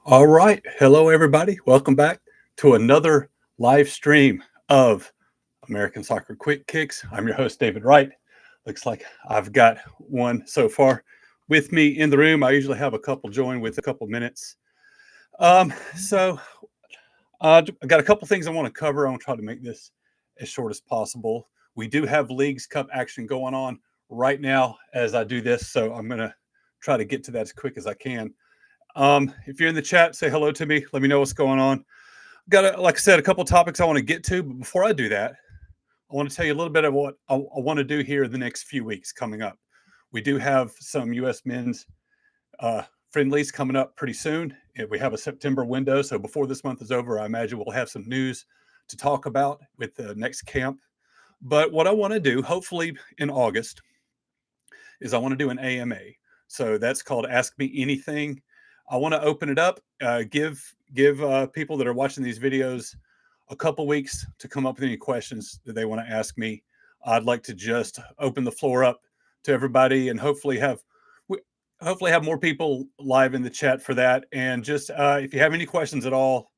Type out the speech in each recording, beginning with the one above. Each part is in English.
All right. Hello, everybody. Welcome back to another live stream of American Soccer Quick Kicks. I'm your host, David Wright. Looks like I've got one so far with me in the room. I usually have a couple join with a couple minutes. So I got a couple things I want to cover. I want to try to make this as short as possible. We do have Leagues Cup action going on right now as I do this, so I'm going to try to get to that as quick as I can. If you're in the chat, say hello to me. Let me know what's going on. Got, like I said, a couple topics I want to get to, but before I do that, I want to tell you a little bit of what I want to do here the next few weeks coming up. We do have some U.S. men's friendlies coming up pretty soon. We have a September window, so before this month is over, I imagine we'll have some news to talk about with the next camp. But what I want to do, hopefully in August, is I want to do an AMA. So that's called Ask Me Anything. I want to open it up, give people that are watching these videos a couple weeks to come up with any questions that they want to ask me. I'd like to just open the floor up to everybody and hopefully have more people live in the chat for that. And just if you have any questions at all,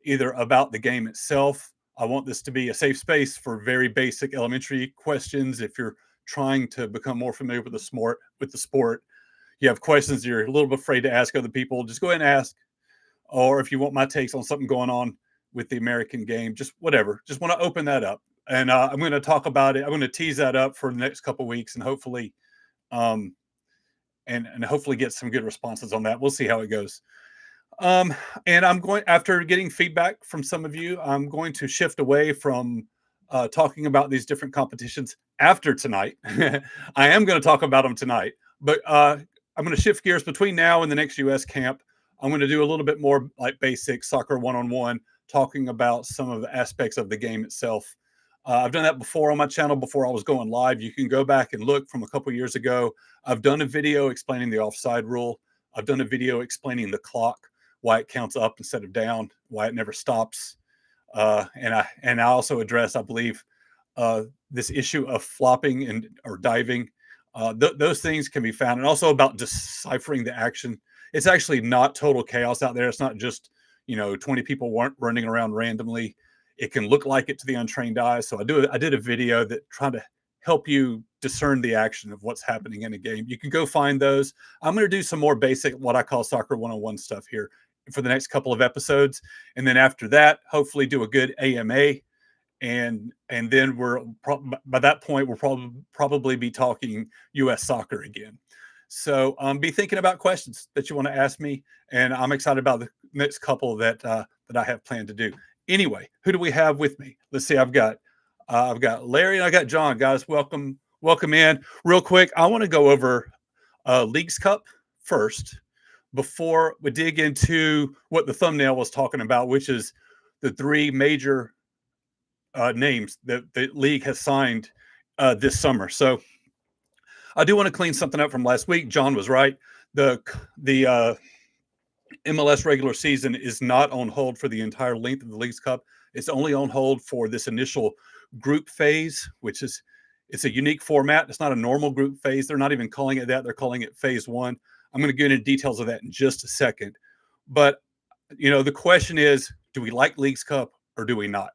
either about the game itself, I want this to be a safe space for very basic elementary questions. If you're trying to become more familiar with the sport, you have questions you're a little bit afraid to ask other people, just go ahead and ask. Or if you want my takes on something going on with the American game, just whatever. Just want to open that up. And I'm going to talk about it. I'm going to tease that up for the next couple of weeks and hopefully and hopefully get some good responses on that. We'll see how it goes. And I'm going, after getting feedback from some of you, I'm going to shift away from talking about these different competitions after tonight. I am going to talk about them tonight, but I'm going to shift gears between now and the next US camp. I'm going to do a little bit more like basic soccer one-on-one, talking about some of the aspects of the game itself. I've done that before on my channel before I was going live. You can go back and look from a couple years ago. I've done a video explaining the offside rule. I've done a video explaining the clock, why it counts up instead of down, why it never stops. And I also address, I believe, this issue of flopping or diving. Those things can be found, and also about deciphering the action. It's actually not total chaos out there. It's not just 20 people weren't running around randomly. It can look like it to the untrained eye. So I did a video that tried to help you discern the action of what's happening in a game. You can go find those. I'm going to do some more basic, what I call soccer 101 stuff here for the next couple of episodes. And then after that, hopefully do a good AMA. And then by that point, we'll probably be talking U.S. soccer again. So be thinking about questions that you want to ask me. And I'm excited about the next couple that I have planned to do. Anyway, who do we have with me? Let's see. I've got Larry and I got John. Guys, welcome in. Real quick, I want to go over Leagues Cup first before we dig into what the thumbnail was talking about, which is the three major names that the league has signed this summer. So I do want to clean something up from last week. John was right. The MLS regular season is not on hold for the entire length of the Leagues Cup. It's only on hold for this initial group phase, which is it's a unique format. It's not a normal group phase. They're not even calling it that. They're calling it phase one. I'm going to get into details of that in just a second. But, the question is, do we like Leagues Cup or do we not?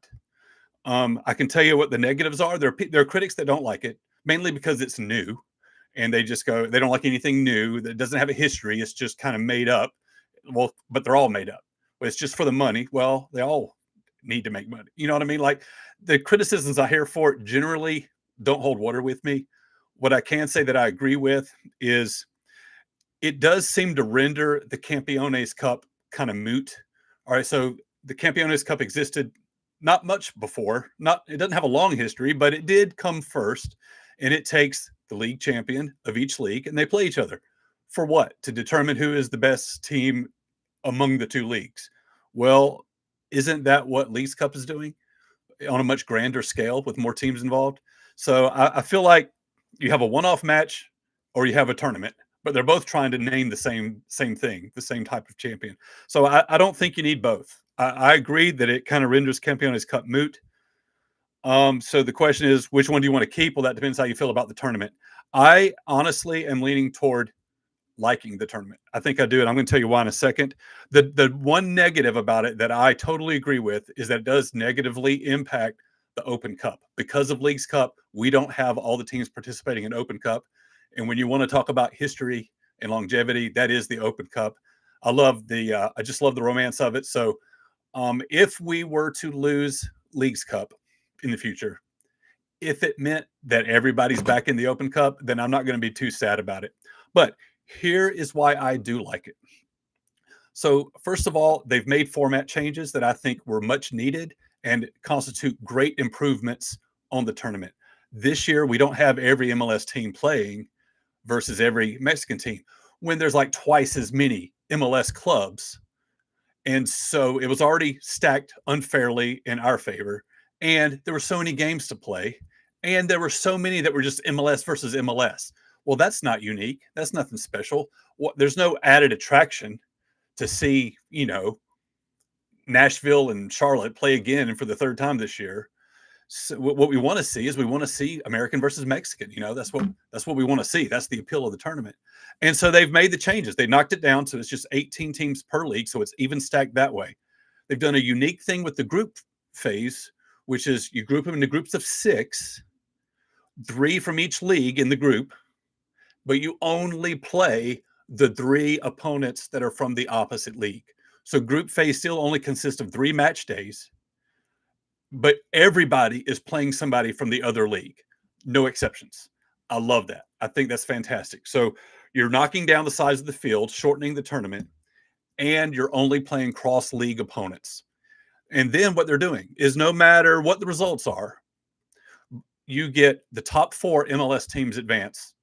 I can tell you what the negatives are. There are critics that don't like it, mainly because it's new. And they just go, they don't like anything new that doesn't have a history. It's just kind of made up. Well, but they're all made up. But it's just for the money. Well, they all need to make money. You know what I mean? Like the criticisms I hear for it generally don't hold water with me. What I can say that I agree with is it does seem to render the Campeones Cup kind of moot. All right, so the Campeones Cup existed not much before. It doesn't have a long history, but it did come first, and it takes the league champion of each league, and they play each other. For what? To determine who is the best team among the two leagues. Well, isn't that what Leagues Cup is doing on a much grander scale with more teams involved? So I feel like you have a one-off match or you have a tournament, but they're both trying to name the same thing, the same type of champion. So I don't think you need both. I agree that it kind of renders Campeones Cup moot. So the question is, which one do you want to keep? Well, that depends how you feel about the tournament. I honestly am leaning toward liking the tournament. I think I do, and I'm going to tell you why in a second. The one negative about it that I totally agree with is that it does negatively impact the Open Cup. Because of Leagues Cup, we don't have all the teams participating in Open Cup. And when you want to talk about history and longevity, that is the Open Cup. I just love the romance of it. So if we were to lose Leagues Cup in the future, if it meant that everybody's back in the Open Cup, then I'm not going to be too sad about it. But here is why I do like it. So, first of all, they've made format changes that I think were much needed and constitute great improvements on the tournament. This year, we don't have every MLS team playing versus every Mexican team when there's like twice as many MLS clubs. And so it was already stacked unfairly in our favor. And there were so many games to play. And there were so many that were just MLS versus MLS. Well, that's not unique. That's nothing special. There's no added attraction to see, Nashville and Charlotte play again and for the third time this year. So what we want to see is we want to see American versus Mexican. That's what we want to see. That's the appeal of the tournament. And so they've made the changes. They knocked it down so it's just 18 teams per league, so it's even stacked that way. They've done a unique thing with the group phase, which is you group them into groups of 6, 3 from each league in the group, but you only play the 3 opponents that are from the opposite league. So group phase still only consists of 3 match days, but everybody is playing somebody from the other league. No exceptions. I love that. I think that's fantastic. So you're knocking down the size of the field, shortening the tournament, and you're only playing cross-league opponents. And then what they're doing is no matter what the results are, you get the top 4 MLS teams advance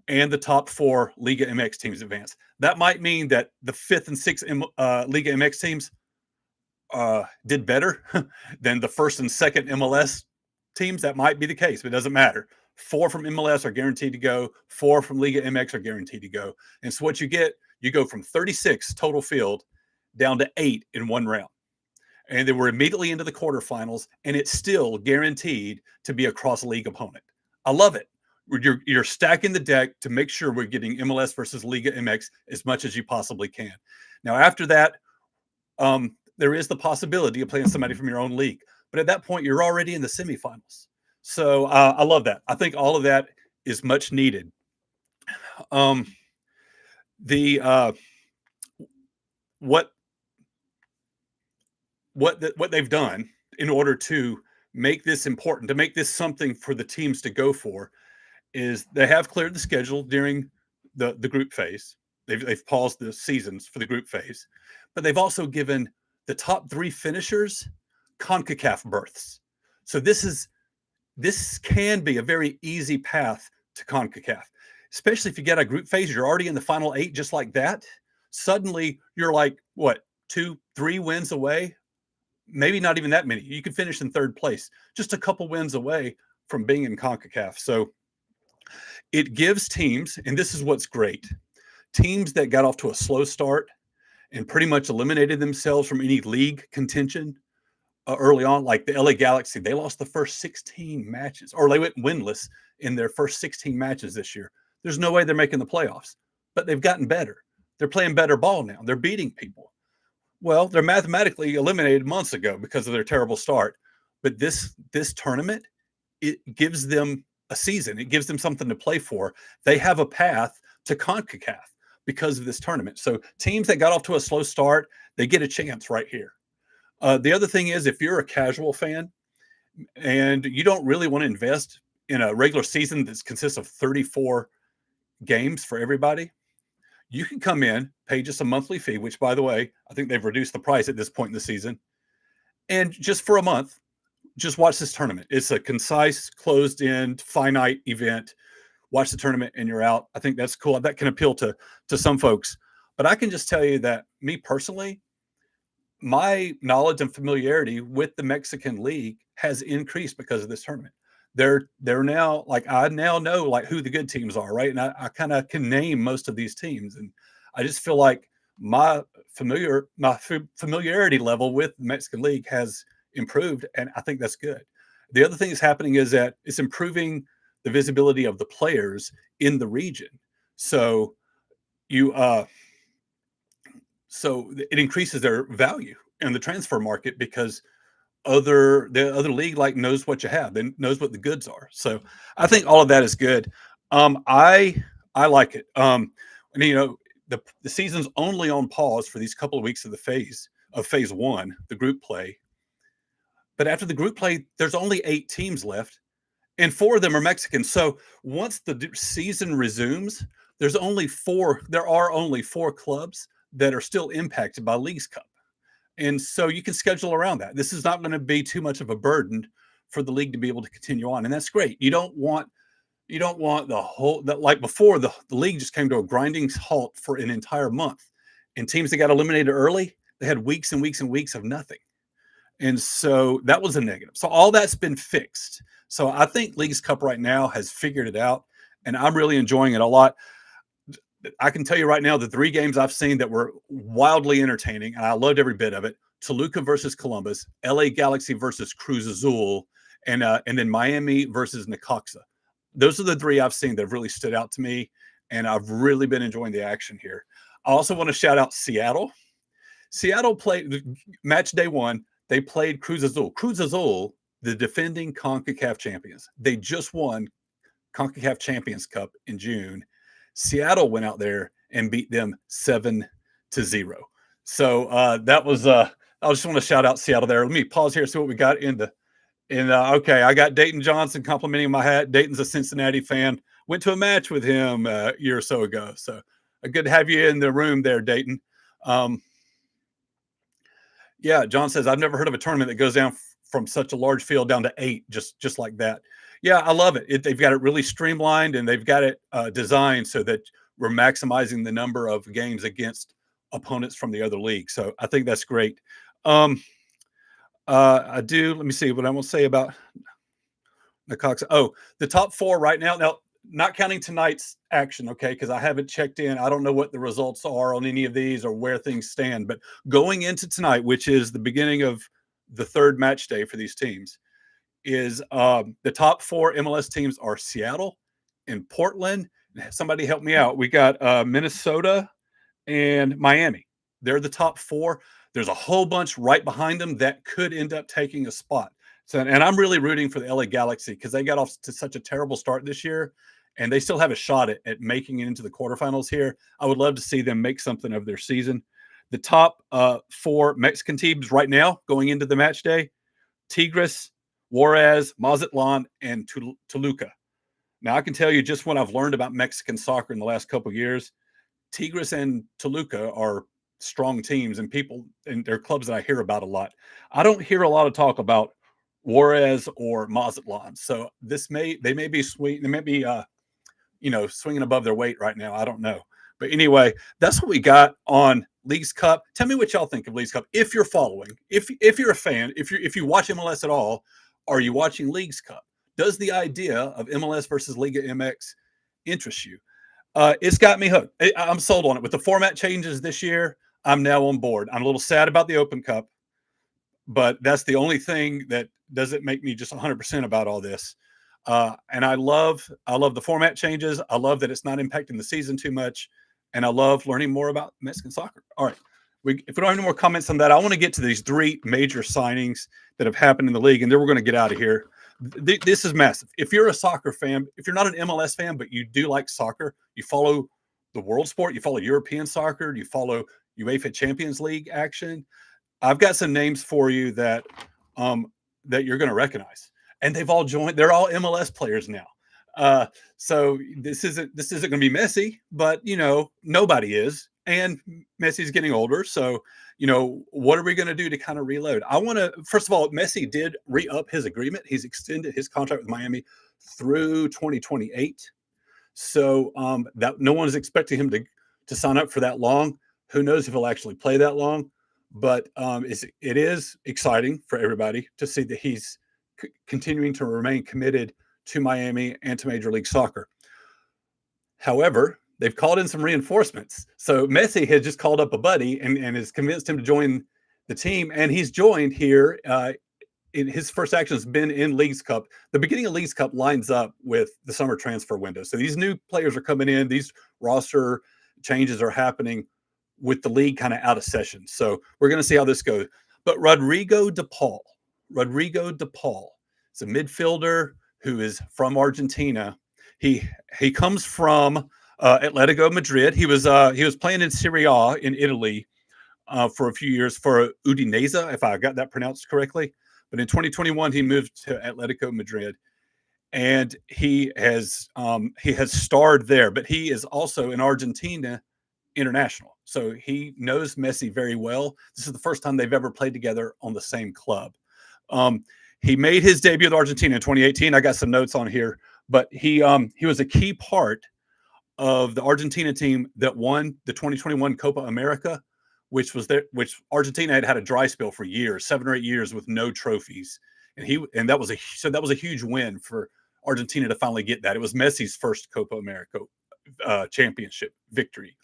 and the top 4 Liga MX teams advance. That might mean that the 5th and 6th Liga MX teams did better than the 1st and 2nd MLS teams. That might be the case, but it doesn't matter. 4 from MLS are guaranteed to go. 4 from Liga MX are guaranteed to go. And so what you get, you go from 36 total field down to 8 in one round. And then we're immediately into the quarterfinals, and it's still guaranteed to be a cross-league opponent. I love it. You're stacking the deck to make sure we're getting MLS versus Liga MX as much as you possibly can. Now, after that, there is the possibility of playing somebody from your own league. But at that point, you're already in the semifinals. So I love that. I think all of that is much needed. What they've done in order to make this important, to make this something for the teams to go for, is they have cleared the schedule during the group phase. They've paused the seasons for the group phase, but they've also given the top 3 finishers CONCACAF berths. So this can be a very easy path to CONCACAF, especially if you get a group phase, you're already in the final 8 just like that. Suddenly you're like, 2-3 wins away? Maybe not even that many. You could finish in 3rd place, just a couple wins away from being in CONCACAF. So it gives teams, and this is what's great, teams that got off to a slow start and pretty much eliminated themselves from any league contention early on, like the LA Galaxy. They lost the first 16 matches, or they went winless in their first 16 matches this year. There's no way they're making the playoffs, but they've gotten better. They're playing better ball now. They're beating people. Well, they're mathematically eliminated months ago because of their terrible start. But this tournament, it gives them a season. It gives them something to play for. They have a path to CONCACAF because of this tournament. So teams that got off to a slow start, they get a chance right here. The other thing is, if you're a casual fan and you don't really want to invest in a regular season that consists of 34 games for everybody, you can come in, pay just a monthly fee, which, by the way, I think they've reduced the price at this point in the season. And just for a month, just watch this tournament. It's a concise, closed-in, finite event. Watch the tournament and you're out. I think that's cool. That can appeal to some folks. But I can just tell you that me personally, my knowledge and familiarity with the Mexican League has increased because of this tournament. They're now, like, I now know like who the good teams are, right? And I kind of can name most of these teams, and I just feel like my familiarity level with the Mexican League has improved, and I think that's good. The other thing that's happening is that it's improving the visibility of the players in the region. So you so it increases their value in the transfer market because the other league like knows what you have, then knows what the goods are. So I think all of that is good. I like it. And, the season's only on pause for these couple of weeks of the phase one, the group play. But after the group play, there's only 8 teams left, and 4 of them are Mexican. So once the season resumes, there are only 4 clubs that are still impacted by Leagues Cup. And so you can schedule around that. This is not going to be too much of a burden for the league to be able to continue on. And that's great. You don't want the whole that like before the league just came to a grinding halt for an entire month. And teams that got eliminated early, they had weeks and weeks and weeks of nothing. And so that was a negative. So all that's been fixed. So I think Leagues Cup right now has figured it out, and I'm really enjoying it a lot. I can tell you right now, the 3 games I've seen that were wildly entertaining, and I loved every bit of it: Toluca versus Columbus, LA Galaxy versus Cruz Azul, and then Miami versus Necaxa. Those are the 3 I've seen that have really stood out to me, and I've really been enjoying the action here. I also want to shout out Seattle. Seattle played match day 1. They played Cruz Azul. Cruz Azul, the defending CONCACAF champions. They just won CONCACAF Champions Cup in June. Seattle went out there and beat them 7-0. So that was I just want to shout out Seattle there. Let me pause here, see what we got okay, I got Dayton Johnson complimenting my hat. Dayton's a Cincinnati fan. Went to a match with him a year or so ago. So good to have you in the room there, Dayton. Yeah, John says, I've never heard of a tournament that goes down from such a large field down to 8, just like that. Yeah, I love it. They've got it really streamlined, and they've got it designed so that we're maximizing the number of games against opponents from the other league. So I think that's great. Let me see what I want to say about Necaxa. Oh, the top 4 right now. Now, not counting tonight's action, okay, because I haven't checked in. I don't know what the results are on any of these or where things stand. But going into tonight, which is the beginning of the 3rd match day for these teams, is the top 4 MLS teams are Seattle and Portland. Somebody help me out. We got Minnesota and Miami. They're the top 4. There's a whole bunch right behind them that could end up taking a spot. So, and I'm really rooting for the LA Galaxy because they got off to such a terrible start this year, and they still have a shot at making it into the quarterfinals here. I would love to see them make something of their season. The top 4 Mexican teams right now going into the match day: Tigres, Juarez, Mazatlan, and Toluca. Now, I can tell you just what I've learned about Mexican soccer in the last couple of years. Tigres and Toluca are strong teams, and they're clubs that I hear about a lot. I don't hear a lot of talk about Juarez or Mazatlan. So they may be sweet. They may be, swinging above their weight right now. I don't know. But anyway, that's what we got on Leagues Cup. Tell me what y'all think of Leagues Cup. If you're following, if you're a fan, if you watch MLS at all, are you watching Leagues Cup? Does the idea of MLS versus Liga MX interest you? It's got me hooked. I'm sold on it. With the format changes this year, I'm now on board. I'm a little sad about the Open Cup, but that's the only thing that doesn't make me just 100% about all this. And I love the format changes. I love that it's not impacting the season too much, and I love learning more about Mexican soccer. All right, if we don't have any more comments on that, I want to get to these 3 major signings that have happened in the league, and then we're going to get out of here. This is massive. If you're a soccer fan, if you're not an MLS fan, but you do like soccer, you follow the world sport, you follow European soccer, you follow UEFA Champions League action, I've got some names for you that you're going to recognize, and they've all joined. They're all MLS players now. So this isn't going to be Messi, but nobody is, and Messi's getting older. So what are we going to do to kind of reload? First of all, Messi did re-up his agreement. He's extended his contract with Miami through 2028. So that no one is expecting him to sign up for that long. Who knows if he'll actually play that long? But it is exciting for everybody to see that he's continuing to remain committed to Miami and to Major League Soccer. However, they've called in some reinforcements. So Messi has just called up a buddy and has convinced him to join the team. And he's joined here. In his first action has been in Leagues Cup. The beginning of Leagues Cup lines up with the summer transfer window. So these new players are coming in. These roster changes are happening with the league kind of out of session. So we're going to see how this goes. But Rodrigo de Paul is a midfielder who is from Argentina. He comes from Atletico Madrid. He was playing in Serie A in Italy for a few years for Udinese, if I got that pronounced correctly. But in 2021, he moved to Atletico Madrid, and he has starred there. But he is also in Argentina international, so he knows Messi very well. This is the first time they've ever played together on the same club. He made his debut with Argentina in 2018. I got some notes on here, but he was a key part of the Argentina team that won the 2021 Copa America, which Argentina had a dry spell for years, 7 or 8 years with no trophies. And that was a huge win for Argentina to finally get that. It was Messi's first Copa America championship victory.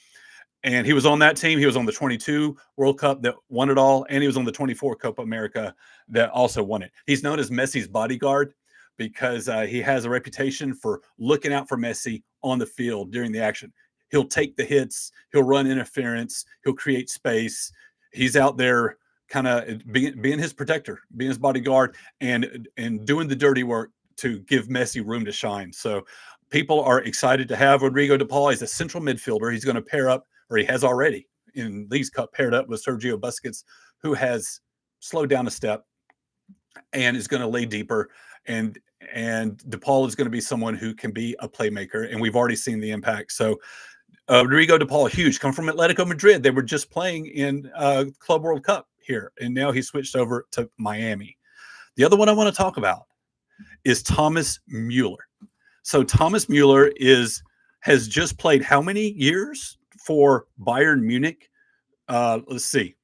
And he was on that team. He was on the 22 World Cup that won it all, and he was on the 24 Copa America that also won it. He's known as Messi's bodyguard because he has a reputation for looking out for Messi on the field during the action. He'll take the hits. He'll run interference. He'll create space. He's out there kind of being his protector, being his bodyguard, and doing the dirty work to give Messi room to shine. So people are excited to have Rodrigo de Paul. He's a central midfielder. He's going to pair up, or he has already in Leagues Cup paired up with Sergio Busquets, who has slowed down a step and is going to lay deeper. And De Paul is going to be someone who can be a playmaker, and we've already seen the impact. So Rodrigo de Paul, huge, come from Atletico Madrid. They were just playing in Club World Cup here, and now he switched over to Miami. The other one I want to talk about is Thomas Mueller. So Thomas Mueller has just played how many years for Bayern Munich? Let's see.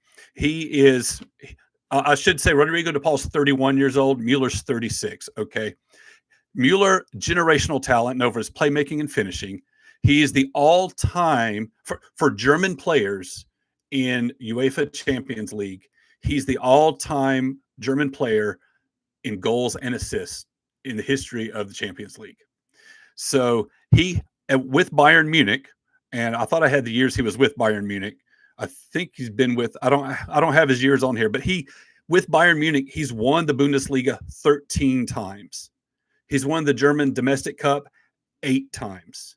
I should say Rodrigo de Paul's 31 years old. Mueller's 36. Okay. Mueller, generational talent, and over his playmaking and finishing. He is the all-time for German players in UEFA Champions League. He's the all-time German player in goals and assists in the history of the Champions League. So he, with Bayern Munich, and I thought I had the years he was with Bayern Munich. I think he's been with, I don't have his years on here, but with Bayern Munich, he's won the Bundesliga 13 times. He's won the German Domestic Cup 8 times.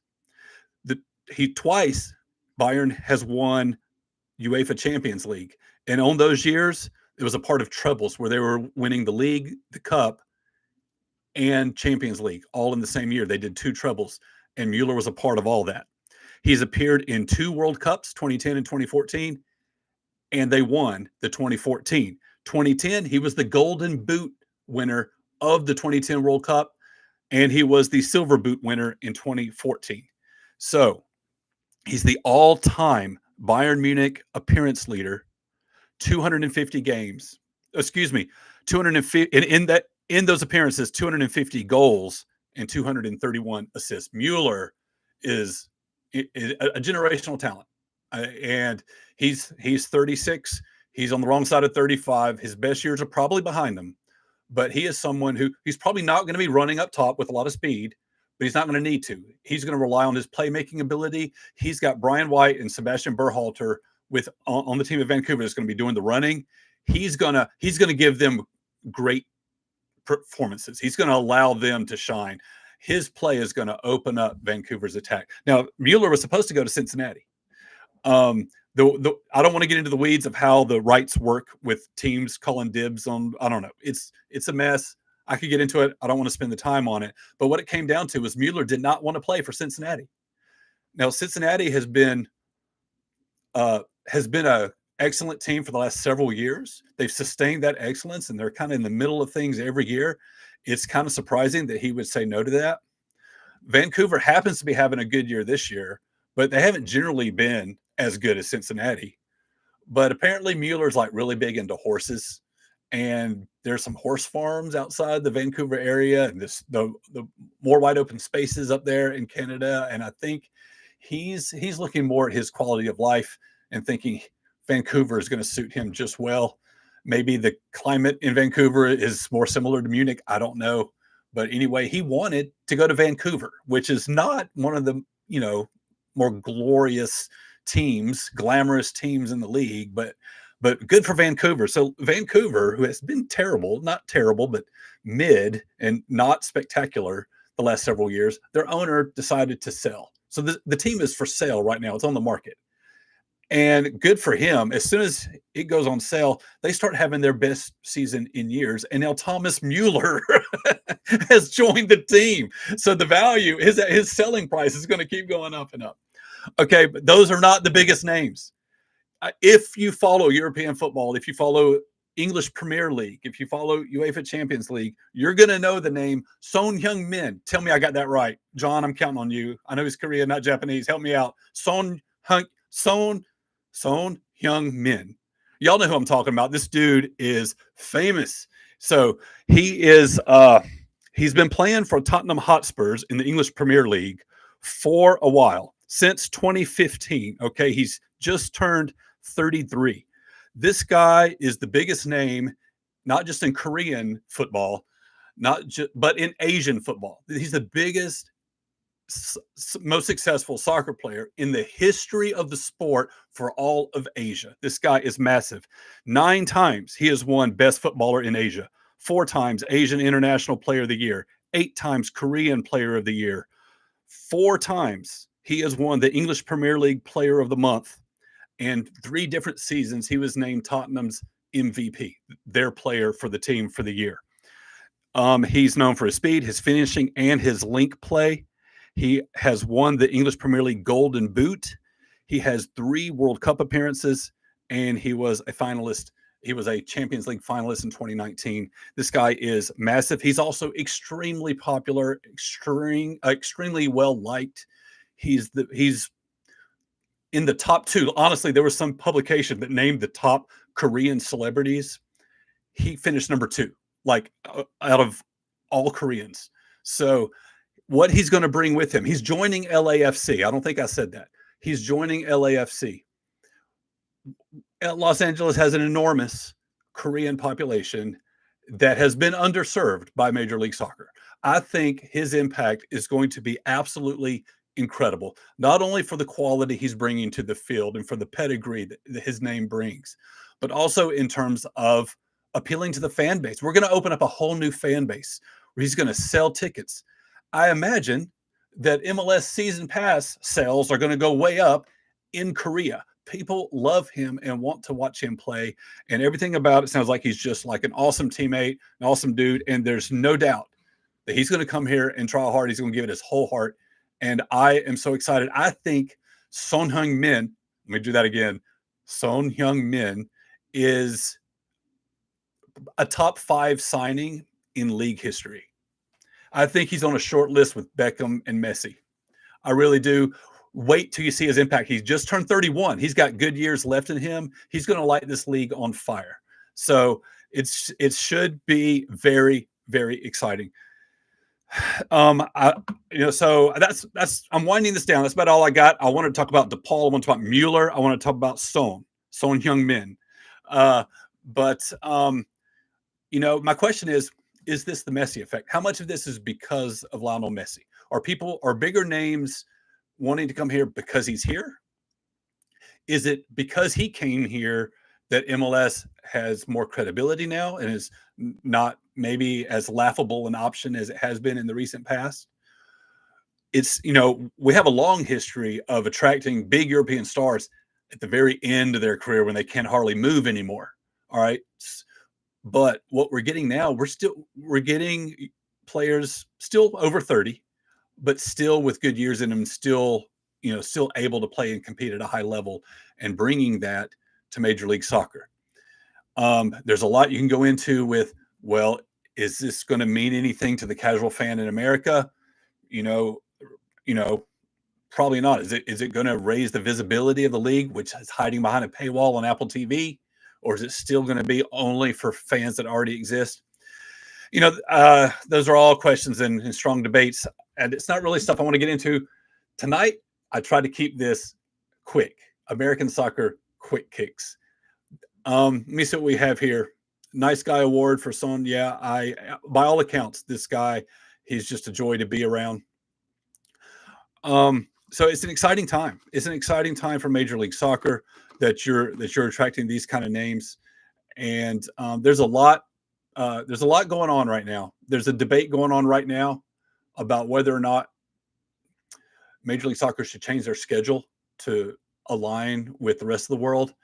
Bayern has won UEFA Champions League. And on those years, it was a part of trebles where they were winning the league, the cup, and Champions League all in the same year. They did 2 trebles, and Mueller was a part of all that. He's appeared in 2 World Cups, 2010 and 2014, and they won the 2014. 2010, he was the Golden Boot winner of the 2010 World Cup, and he was the Silver Boot winner in 2014. So he's the all-time Bayern Munich appearance leader, 250 games. Excuse me, 250, and in those appearances, 250 goals and 231 assists. Mueller is a generational talent, and he's 36. He's on the wrong side of 35. His best years are probably behind him, but he is someone who he's probably not going to be running up top with a lot of speed, but he's not going to need to. He's going to rely on his playmaking ability. He's got Brian White and Sebastian Berhalter on the team of Vancouver that's going to be doing the running. He's going to give them great performances. He's going to allow them to shine. His play is going to open up Vancouver's attack. Now, Mueller was supposed to go to Cincinnati. I don't want to get into the weeds of how the rights work with teams calling dibs on. I don't know. It's a mess. I could get into it. I don't want to spend the time on it. But what it came down to was Mueller did not want to play for Cincinnati. Now, Cincinnati has been a excellent team for the last several years. They've sustained that excellence, and they're kind of in the middle of things every year. It's kind of surprising that he would say no to that. Vancouver happens to be having a good year this year, but they haven't generally been as good as Cincinnati. But apparently Mueller's like really big into horses, and there's some horse farms outside the Vancouver area, and the more wide open spaces up there in Canada. And I think he's looking more at his quality of life and thinking Vancouver is going to suit him just well. Maybe the climate in Vancouver is more similar to Munich. I don't know. But anyway, he wanted to go to Vancouver, which is not one of the, more glorious teams, glamorous teams in the league, but good for Vancouver. So Vancouver, who has been terrible, not terrible, but mid and not spectacular the last several years, their owner decided to sell. So the team is for sale right now. It's on the market. And good for him. As soon as it goes on sale, they start having their best season in years. And now Thomas Mueller has joined the team. So the value, his selling price is going to keep going up and up. Okay, but those are not the biggest names. If you follow European football, if you follow English Premier League, if you follow UEFA Champions League, you're going to know the name Son Heung-min. Tell me I got that right. John, I'm counting on you. I know he's Korean, not Japanese. Help me out. Son Heung-min. Y'all know who I'm talking about. This dude is famous. So he's been playing for Tottenham Hotspurs in the English Premier League for a while, since 2015. Okay, he's just turned 33. This guy is the biggest name, not just in Korean football, but in Asian football. He's the biggest, most successful soccer player in the history of the sport for all of Asia. This guy is massive. 9 times he has won Best Footballer in Asia, 4 times Asian International Player of the Year, 8 times Korean Player of the Year, 4 times he has won the English Premier League Player of the Month, and 3 different seasons he was named Tottenham's MVP, their player for the team for the year. He's known for his speed, his finishing, and his link play. He has won the English Premier League Golden Boot. He has 3 World Cup appearances, and he was a finalist. He was a Champions League finalist in 2019. This guy is massive. He's also extremely popular, extremely well liked. He's in the top 2. Honestly, there was some publication that named the top Korean celebrities. He finished number 2, like out of all Koreans. So what he's going to bring with him, he's joining LAFC. I don't think I said that. He's joining LAFC. Los Angeles has an enormous Korean population that has been underserved by Major League Soccer. I think his impact is going to be absolutely incredible, not only for the quality he's bringing to the field and for the pedigree that his name brings, but also in terms of appealing to the fan base. We're going to open up a whole new fan base where he's going to sell tickets. I imagine that MLS season pass sales are going to go way up in Korea. People love him and want to watch him play, and everything about it sounds like he's just like an awesome teammate, an awesome dude, and there's no doubt that he's going to come here and try hard. He's going to give it his whole heart, and I am so excited. I think Son Heung-min, let me do that again, Son Heung-min is a top 5 signing in league history. I think he's on a short list with Beckham and Messi. I really do. Wait till you see his impact. He's just turned 31. He's got good years left in him. He's going to light this league on fire. So it should be very, very exciting. So that's I'm winding this down. That's about all I got. I want to talk about DePaul. I want to talk about Mueller. I want to talk about Son Heung-min. My question is this the Messi effect? How much of this is because of Lionel Messi? Are bigger names wanting to come here because he's here? Is it because he came here that MLS has more credibility now and is not maybe as laughable an option as it has been in the recent past? It's, we have a long history of attracting big European stars at the very end of their career when they can hardly move anymore. All right. But what we're getting now, we're getting players still over 30, but still with good years in them, still able to play and compete at a high level, and bringing that to Major League Soccer. There's a lot you can go into with, well, is this going to mean anything to the casual fan in America? Probably not. Is it going to raise the visibility of the league, which is hiding behind a paywall on Apple TV? Or is it still going to be only for fans that already exist? Those are all questions and strong debates. And it's not really stuff I want to get into tonight. I try to keep this quick. American soccer quick kicks. Let me see what we have here. Nice guy award for Son. Yeah, by all accounts, this guy, he's just a joy to be around. So it's an exciting time. It's an exciting time for Major League Soccer that you're attracting these kind of names, and there's a lot going on right now. There's a debate going on right now about whether or not Major League Soccer should change their schedule to align with the rest of the world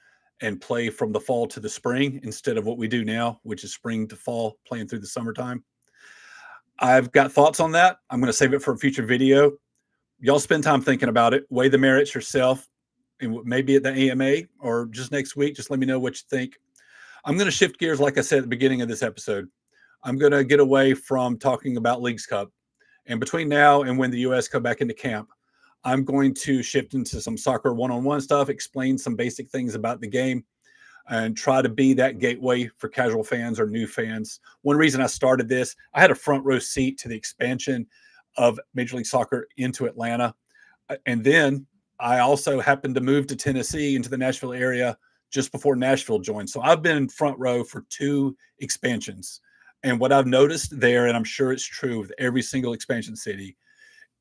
and play from the fall to the spring instead of what we do now, which is spring to fall, playing through the summertime. I've got thoughts on that. I'm going to save it for a future video. Y'all spend time thinking about it, weigh the merits yourself, and maybe at the AMA or just next week, just let me know what you think. I'm going to shift gears, like I said at the beginning of this episode. I'm going to get away from talking about Leagues Cup. And between now and when the U.S. come back into camp, I'm going to shift into some soccer one-on-one stuff, explain some basic things about the game, and try to be that gateway for casual fans or new fans. One reason I started this, I had a front row seat to the expansion of Major League Soccer into Atlanta. And then I also happened to move to Tennessee into the Nashville area just before Nashville joined. So I've been in front row for 2 expansions. And what I've noticed there, and I'm sure it's true with every single expansion city,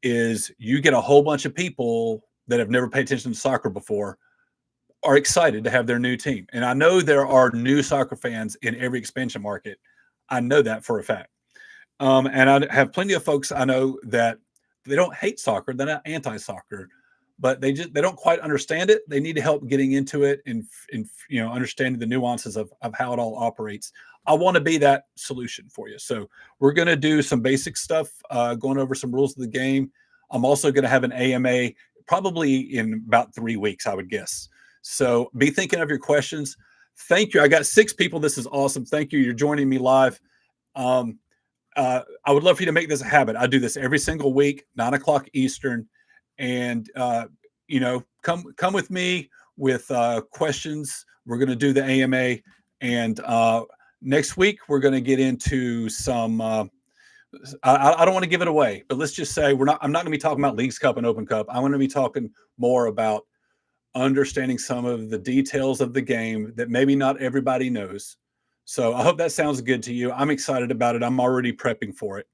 is you get a whole bunch of people that have never paid attention to soccer before are excited to have their new team. And I know there are new soccer fans in every expansion market. I know that for a fact. And I have plenty of folks I know that they don't hate soccer, they're not anti-soccer, but they don't quite understand it. They need help getting into it and understanding the nuances of how it all operates. I want to be that solution for you. So we're going to do some basic stuff, going over some rules of the game. I'm also going to have an AMA probably in about 3 weeks, I would guess. So be thinking of your questions. Thank you. I got 6 people. This is awesome. Thank you. You're joining me live. I would love for you to make this a habit. I do this every single week, 9:00 Eastern. And, come with me with questions. We're going to do the AMA. And next week, we're going to get into some, I don't want to give it away, but let's just say I'm not going to be talking about Leagues Cup and Open Cup. I'm going to be talking more about understanding some of the details of the game that maybe not everybody knows. So I hope that sounds good to you. I'm excited about it. I'm already prepping for it.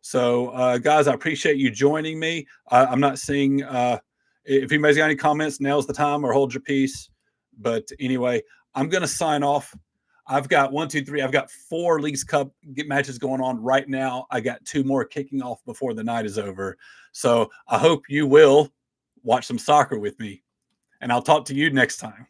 So, guys, I appreciate you joining me. I'm not seeing if anybody's got any comments, now's the time, or hold your peace. But anyway, I'm going to sign off. I've got 1, 2, 3. I've got 4 Leagues Cup matches going on right now. I got 2 more kicking off before the night is over. So I hope you will watch some soccer with me. And I'll talk to you next time.